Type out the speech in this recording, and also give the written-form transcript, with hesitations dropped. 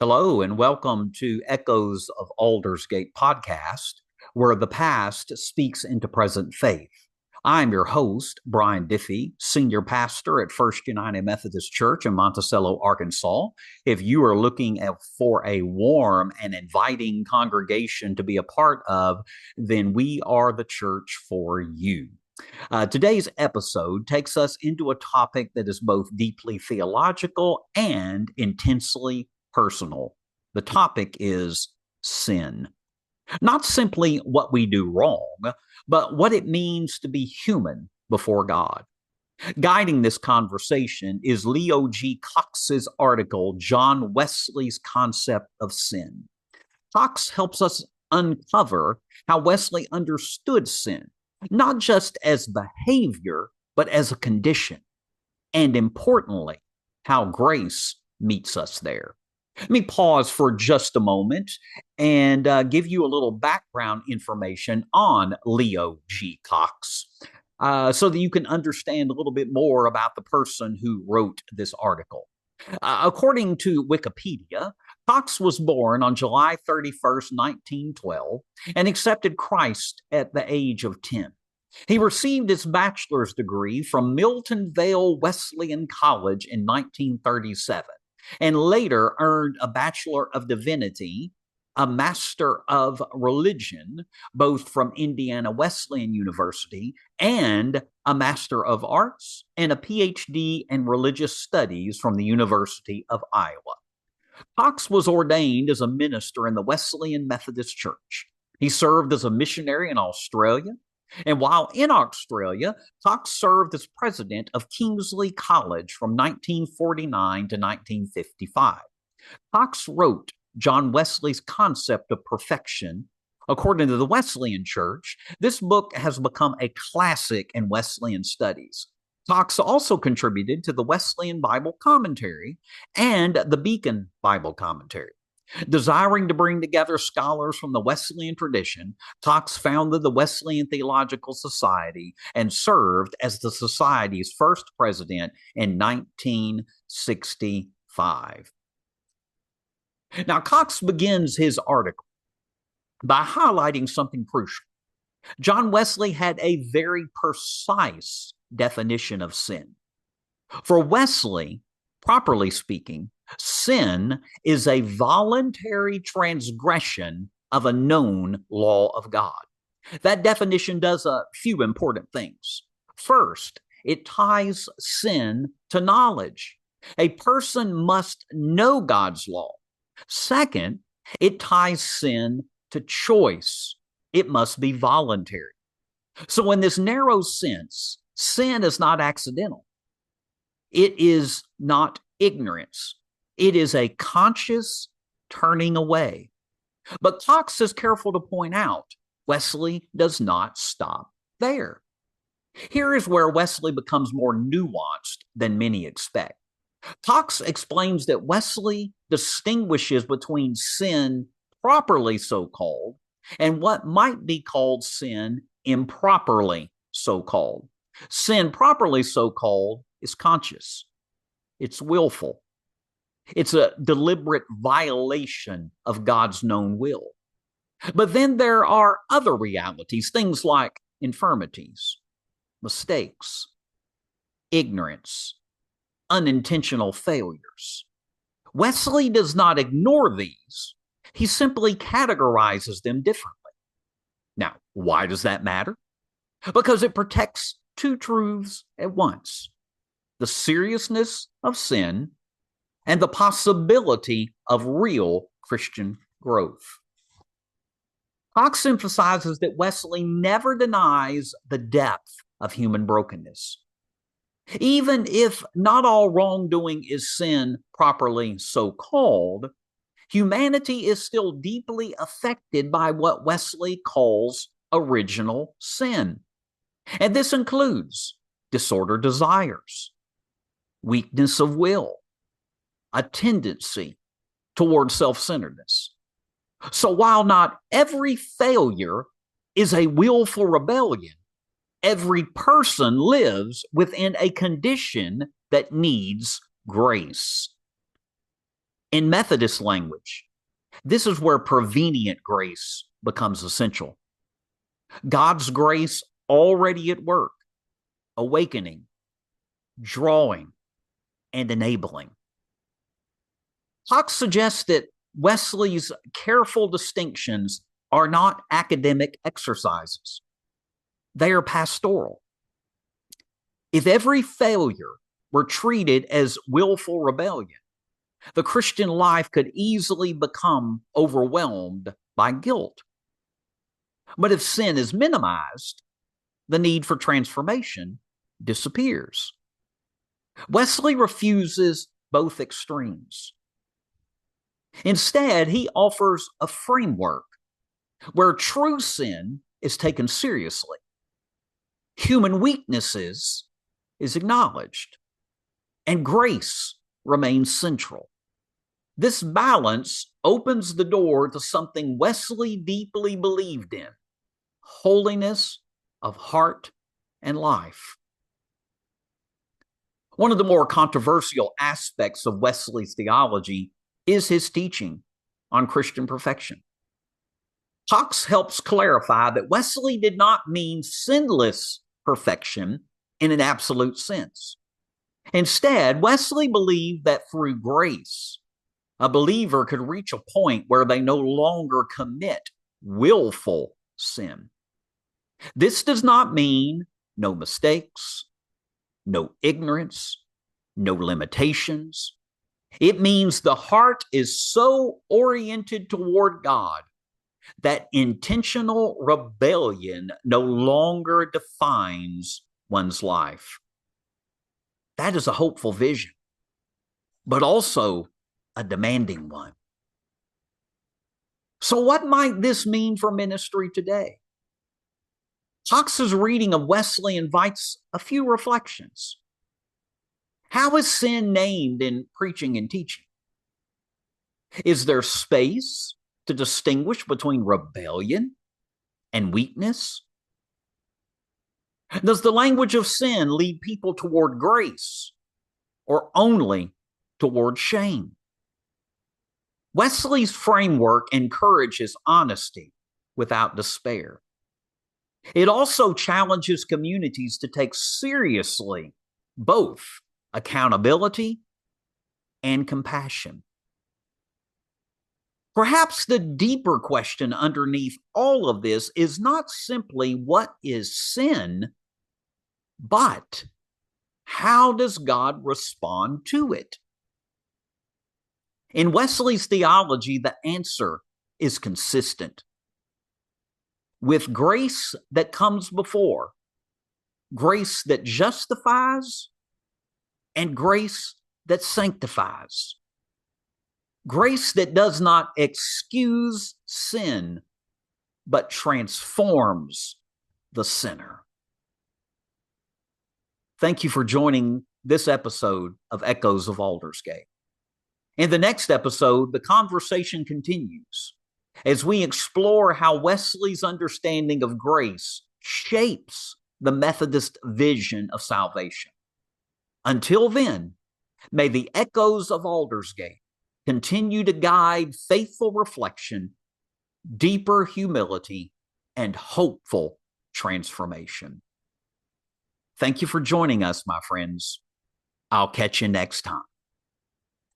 Hello, and welcome to Echoes of Aldersgate podcast, where the past speaks into present faith. I'm your host, Brian Diffie, senior pastor at First United Methodist Church in Monticello, Arkansas. If you are looking for a warm and inviting congregation to be a part of, then we are the church for you. Today's episode takes us into a topic that is both deeply theological and intensely personal. The topic is sin. Not simply what we do wrong, but what it means to be human before God. Guiding this conversation is Leo G. Cox's article, John Wesley's Concept of Sin. Cox helps us uncover how Wesley understood sin, not just as behavior, but as a condition. And importantly, how grace meets us there. Let me pause for just a moment and give you a little background information on Leo G. Cox so that you can understand a little bit more about the person who wrote this article. According to Wikipedia, Cox was born on July 31st, 1912, and accepted Christ at the age of 10. He received his bachelor's degree from Milton Vale Wesleyan College in 1937. And later earned a Bachelor of Divinity, a Master of Religion, both from Indiana Wesleyan University, and a Master of Arts, and a PhD in Religious Studies from the University of Iowa. Cox was ordained as a minister in the Wesleyan Methodist Church. He served as a missionary in Australia, and while in Australia, Cox served as president of Kingsley College from 1949 to 1955. Cox wrote John Wesley's Concept of Perfection. According to the Wesleyan Church, this book has become a classic in Wesleyan studies. Cox also contributed to the Wesleyan Bible Commentary and the Beacon Bible Commentary. Desiring to bring together scholars from the Wesleyan tradition, Cox founded the Wesleyan Theological Society and served as the society's first president in 1965. Now, Cox begins his article by highlighting something crucial. John Wesley had a very precise definition of sin. For Wesley, properly speaking, sin is a voluntary transgression of a known law of God. That definition does a few important things. First, it ties sin to knowledge. A person must know God's law. Second, it ties sin to choice. It must be voluntary. So in this narrow sense, sin is not accidental. It is not ignorance. It is a conscious turning away. But Cox is careful to point out Wesley does not stop there. Here is where Wesley becomes more nuanced than many expect. Cox explains that Wesley distinguishes between sin properly so called and what might be called sin improperly so called. Sin properly so called is conscious, it's willful. It's a deliberate violation of God's known will. But then there are other realities, things like infirmities, mistakes, ignorance, unintentional failures. Wesley does not ignore these. He simply categorizes them differently. Now, why does that matter? Because it protects two truths at once: the seriousness of sin and the possibility of real Christian growth. Cox emphasizes that Wesley never denies the depth of human brokenness. Even if not all wrongdoing is sin properly so called, humanity is still deeply affected by what Wesley calls original sin. And this includes disordered desires, weakness of will, a tendency toward self-centeredness. So while not every failure is a willful rebellion, every person lives within a condition that needs grace. In Methodist language, this is where prevenient grace becomes essential. God's grace already at work, awakening, drawing, and enabling. Fox suggests that Wesley's careful distinctions are not academic exercises. They are pastoral. If every failure were treated as willful rebellion, the Christian life could easily become overwhelmed by guilt. But if sin is minimized, the need for transformation disappears. Wesley refuses both extremes. Instead, he offers a framework where true sin is taken seriously, human weaknesses is acknowledged, and grace remains central. This balance opens the door to something Wesley deeply believed in: holiness of heart and life. One of the more controversial aspects of Wesley's theology is his teaching on Christian perfection. Fox helps clarify that Wesley did not mean sinless perfection in an absolute sense. Instead, Wesley believed that through grace, a believer could reach a point where they no longer commit willful sin. This does not mean no mistakes, no ignorance, no limitations. It means the heart is so oriented toward God that intentional rebellion no longer defines one's life. That is a hopeful vision, but also a demanding one. So what might this mean for ministry today? Fox's reading of Wesley invites a few reflections. How is sin named in preaching and teaching? Is there space to distinguish between rebellion and weakness? Does the language of sin lead people toward grace or only toward shame? Wesley's framework encourages honesty without despair. It also challenges communities to take seriously both accountability and compassion. Perhaps the deeper question underneath all of this is not simply what is sin, but how does God respond to it? In Wesley's theology, the answer is consistent. With grace that comes before, grace that justifies, and grace that sanctifies. Grace that does not excuse sin, but transforms the sinner. Thank you for joining this episode of Echoes of Aldersgate. In the next episode, the conversation continues as we explore how Wesley's understanding of grace shapes the Methodist vision of salvation. Until then, may the echoes of Aldersgate continue to guide faithful reflection, deeper humility, and hopeful transformation. Thank you for joining us, my friends. I'll catch you next time.